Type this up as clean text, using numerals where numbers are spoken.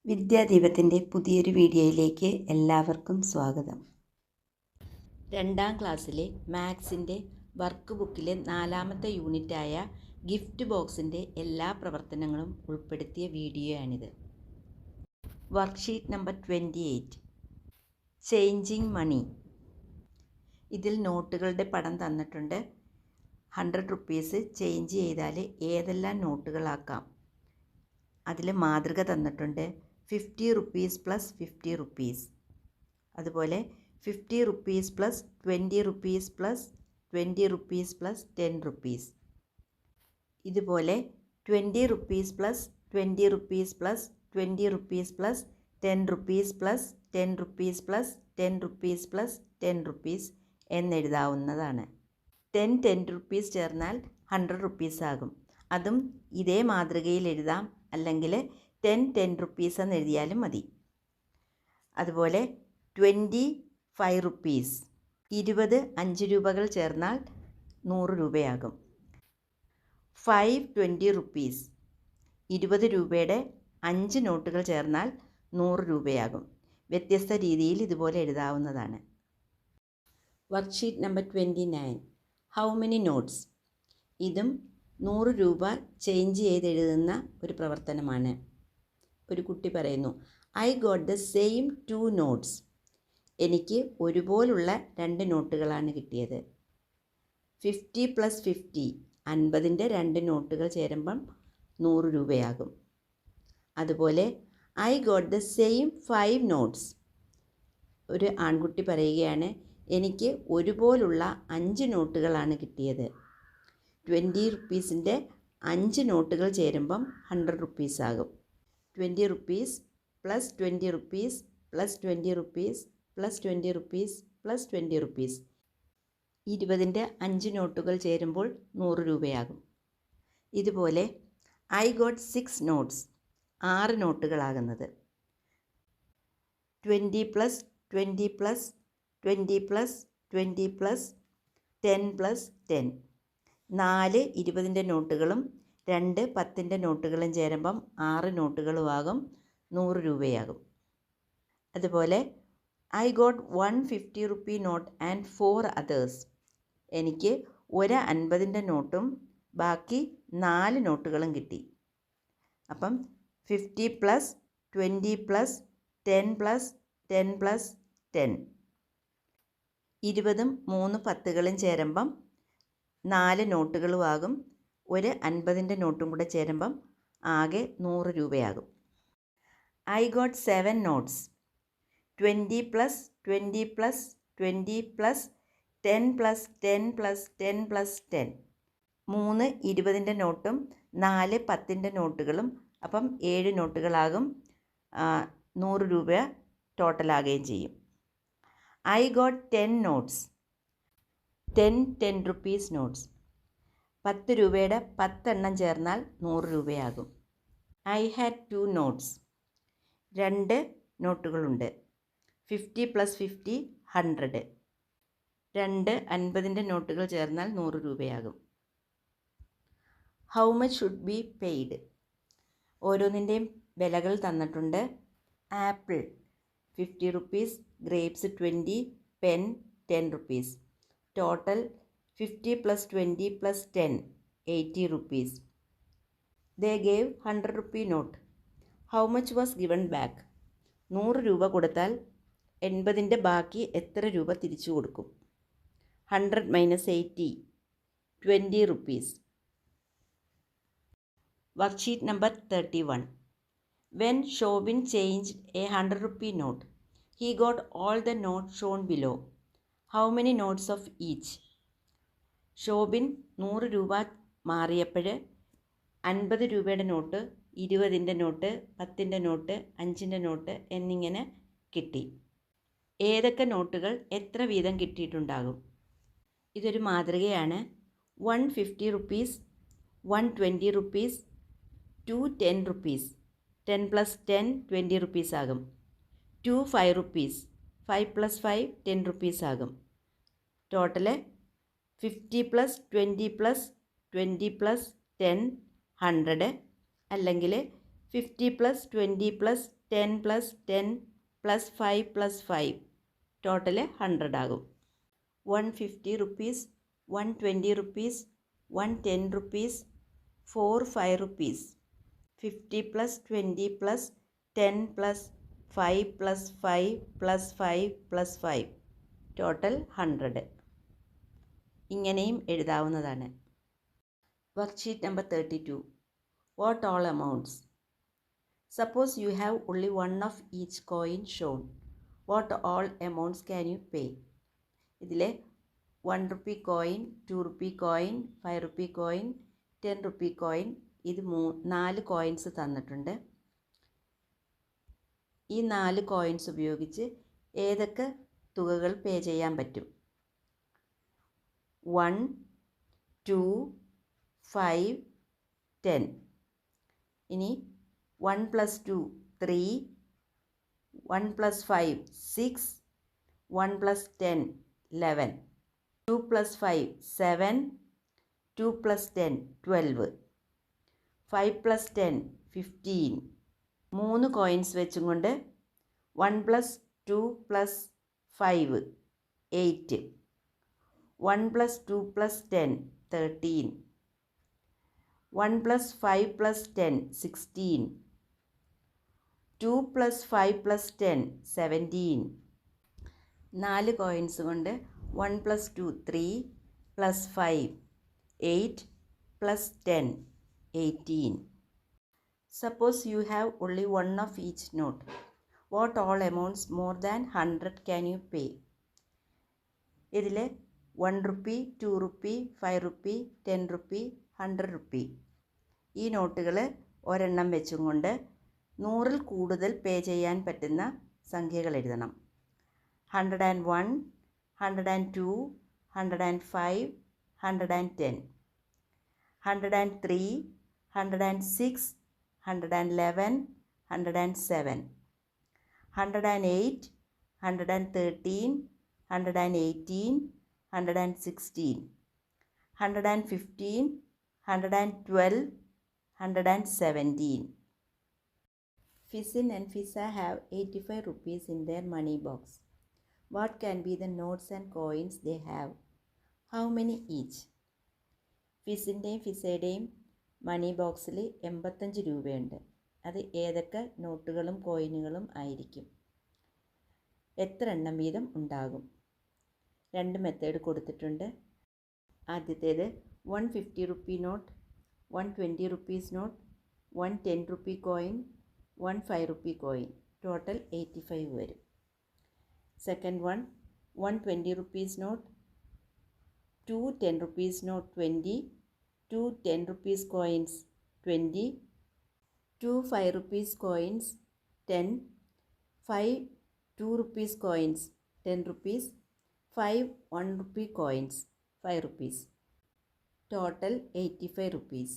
വിദ്യാദീപത്തിൻ്റെ പുതിയൊരു വീഡിയോയിലേക്ക് എല്ലാവർക്കും സ്വാഗതം. 2ാം ക്ലാസ്സിലെ മാത്സിൻ്റെ വർക്ക് ബുക്കിലെ 4ാമത്തെ യൂണിറ്റായ ഗിഫ്റ്റ് ബോക്സിൻ്റെ എല്ലാ പ്രവർത്തനങ്ങളും ഉൾപ്പെടുത്തിയ വീഡിയോയാണിത്. വർക്ക്ഷീറ്റ് നമ്പർ 28 ചേഞ്ചിങ് മണി. ഇതിൽ നോട്ടുകളുടെ പടം തന്നിട്ടുണ്ട്. 100 റുപ്പീസ് ചേഞ്ച് ചെയ്താൽ ഏതെല്ലാം നോട്ടുകളാക്കാം. അതിൽ മാതൃക തന്നിട്ടുണ്ട്. 50 റുപ്പീസ് പ്ലസ് 50 റുപ്പീസ്, അതുപോലെ 50 rupees plus 20 rupees plus 20 rupees plus 10 rupees, ഇതുപോലെ 20 rupees plus 20 rupees plus 20 rupees plus 10 rupees plus 10 rupees plus 10 rupees plus 10 rupees എന്നെഴുതാവുന്നതാണ്. 10 റുപ്പീസ് ചേർന്നാൽ 100 റുപ്പീസ് ആകും. അതും ഇതേ മാതൃകയിൽ എഴുതാം, അല്ലെങ്കിൽ 10 റുപ്പീസ് എന്ന് എഴുതിയാലും മതി. അതുപോലെ 25 റുപ്പീസ്, 20 5 രൂപകൾ ചേർന്നാൽ 100 രൂപയാകും. 20 റുപ്പീസ്, 20 രൂപയുടെ 5 നോട്ടുകൾ ചേർന്നാൽ 100 രൂപയാകും. വ്യത്യസ്ത രീതിയിൽ ഇതുപോലെ എഴുതാവുന്നതാണ്. Worksheet number 29 how many notes. ഇതും 100 രൂപ ചേഞ്ച് ചെയ്തെഴുതുന്ന ഒരു പ്രവർത്തനമാണ്. ഒരു കുട്ടി പറയുന്നു, I got the same 2 notes. എനിക്ക് ഒരുപോലുള്ള 2 നോട്ടുകളാണ് കിട്ടിയത്. 50 പ്ലസ് 50, 50ൻ്റെ 2 നോട്ടുകൾ ചേരുമ്പം 100 രൂപയാകും. അതുപോലെ I got the same 5 notes. ഒരു ആൺകുട്ടി പറയുകയാണ്, എനിക്ക് ഒരുപോലുള്ള 5 നോട്ടുകളാണ് കിട്ടിയത്. 20 റുപ്പീസിൻ്റെ 5 നോട്ടുകൾ ചേരുമ്പം 100 റുപ്പീസ് ആകും. 20 rupees plus 20 rupees plus 20 rupees plus 20 rupees plus 20 rupees, 20ൻ്റെ 5 നോട്ടുകൾ ചേരുമ്പോൾ 100 രൂപയാകും. ഇതുപോലെ ഐ ഗോട്ട് 6 നോട്ട്സ്, 6 നോട്ടുകളാകുന്നത്. 20 plus 20 plus 20 plus 20 plus 10 plus 10, 4 20ൻ്റെ നോട്ടുകളും 2 10ൻ്റെ നോട്ടുകളും ചേരുമ്പം 6 നോട്ടുകളുമാകും, 100 രൂപയാകും. അതുപോലെ I got 1 50 rupee note and 4 others. എനിക്ക് ഒരു 50ൻ്റെ നോട്ടും ബാക്കി 4 നോട്ടുകളും കിട്ടി. അപ്പം 50 പ്ലസ് 20 പ്ലസ് 10 പ്ലസ് 10 പ്ലസ് 10, 20ഉം 3 10കളും ചേരുമ്പം 4 നോട്ടുകളുമാകും. ഒരു 50ൻ്റെ നോട്ടും കൂടെ ചേരുമ്പം ആകെ 100 രൂപയാകും. I got 7 notes. 20 plus 20 plus 20 plus 10 plus 10 plus 10 plus 10, 3 20ൻ്റെ നോട്ടും 4 10ൻ്റെ നോട്ടുകളും, അപ്പം 7 നോട്ടുകളാകും. 100 രൂപ ടോട്ടലാകുകയും ചെയ്യും. I got 10 notes. 10 rupees notes. 10 രൂപയുടെ 10 എണ്ണം ചേർന്നാൽ 100 രൂപയാകും. I had 2 notes. 2 നോട്ടുകളുണ്ട്. 50 പ്ലസ് 50 100, 2 50ൻ്റെ നോട്ടുകൾ ചേർന്നാൽ 100 രൂപയാകും. How much should be paid. ഓരോന്നിൻ്റെയും വിലകൾ തന്നിട്ടുണ്ട്. Apple 50 rupees, grapes 20, pen 10 rupees. Total 50 plus 20 plus 10, 80 rupees. They gave 100 rupee note. How much was given back? 100 രൂപ കൊടുത്താൽ 80ൻ്റെ ബാക്കി എത്ര രൂപ തിരിച്ചു കൊടുക്കും? 100 minus 80, 20 rupees. Worksheet number 31. When Shobin changed a 100 rupee note, he got all the notes shown below. How many notes of each? Shobin 100 രൂപ മാറിയപ്പോൾ 50 രൂപയുടെ നോട്ട്, 20ൻ്റെ നോട്ട്, 10ൻ്റെ നോട്ട്, 5ൻ്റെ നോട്ട് എന്നിങ്ങനെ കിട്ടി. ഏതൊക്കെ നോട്ടുകൾ എത്ര വീതം കിട്ടിയിട്ടുണ്ടാകും? ഇതൊരു മാതൃകയാണ്. 150 rupees, 120 rupees, 2 10 rupees, 10 plus 10 20 rupees ആകും. 2 5 റുപ്പീസ്, 5 പ്ലസ് 5 10 റുപ്പീസ് ആകും. ടോട്ടല് 50 പ്ലസ് 20 പ്ലസ് 20 പ്ലസ് 10 100, അല്ലെങ്കിൽ 50 plus 20 plus 10 plus 10 plus 5 plus 5 total 100 ആകും. 150 rupees, 120 rupees, 110 rupees, 4 5 rupees. 50 plus 20 plus 10 plus 5 plus 5 plus 5 plus 5 total 100. ഇങ്ങനെയും എഴുതാവുന്നതാണ്. Worksheet number 32. What all amounts? Suppose you have only one of each coin shown. What all amounts can you pay? ഇതിലെ 1 rupee coin, 2 rupee coin, 5 rupee coin, 10 rupee coin, ഇത് 4 coins തന്നിട്ടുണ്ട്. ഈ 4 coins ഉപയോഗിച്ച് ഏതൊക്കെ തുകകൾ പേ ചെയ്യാൻ പറ്റും? 1, 2, 5, 10. ഇനി 1 plus 2 3, 1 plus 5 6, 1 plus 10 11, 2 plus 5 7, 2 plus 10 12, 5 plus 10 15. 3 coins വെച്ചും കൊണ്ട് 1 plus 2 plus 5 8, 1 plus 2 plus 10 13, 1 plus 5 plus 10 16, 2 plus 5 plus 10 17. 4 coins കൊണ്ട് 1 plus 2 3 plus 5 8 plus 10 18. Suppose you have only one of each note. What all amounts more than 100 can you pay? ഇതിൽ 1 rupee, 2 rupee, 5 rupee, 10 rupee, 100 rupee ഈ നോട്ടുകൾ ഒരെണ്ണം വെച്ചും കൊണ്ട് 100-ൽ കൂടുതൽ പേ ചെയ്യാൻ പറ്റുന്ന സംഖ്യകൾ എഴുതണം. 101, 102, 105, 110, 103, 106, 111, 107, 108, 113, 118, 116, 115, 112, 117. Fisin and Fisa have 85 rupees in their money box. What can be the notes and coins they have? How many each? ഫിസിൻ്റെയും ഫിസയുടെയും മണി ബോക്സിൽ 85 രൂപയുണ്ട്. അത് ഏതൊക്കെ നോട്ടുകളും കോയിനുകളും ആയിരിക്കും? എത്ര എണ്ണം വീതം ഉണ്ടാകും? 2 മെത്തേഡ് കൊടുത്തിട്ടുണ്ട്. ആദ്യത്തേത് 150 rupee note, 120 rupees not, 110 rupee coin, 1 5 rupee coin, total 85 വരും. Second one 120 rupees not, 2 10 rupees not 20, 2 10 rupees coins 20, 2 5 rupees coins 10, 5 2 rupees coins 10 rupees, 5 1 rupee coins 5 rupees, total 85 rupees.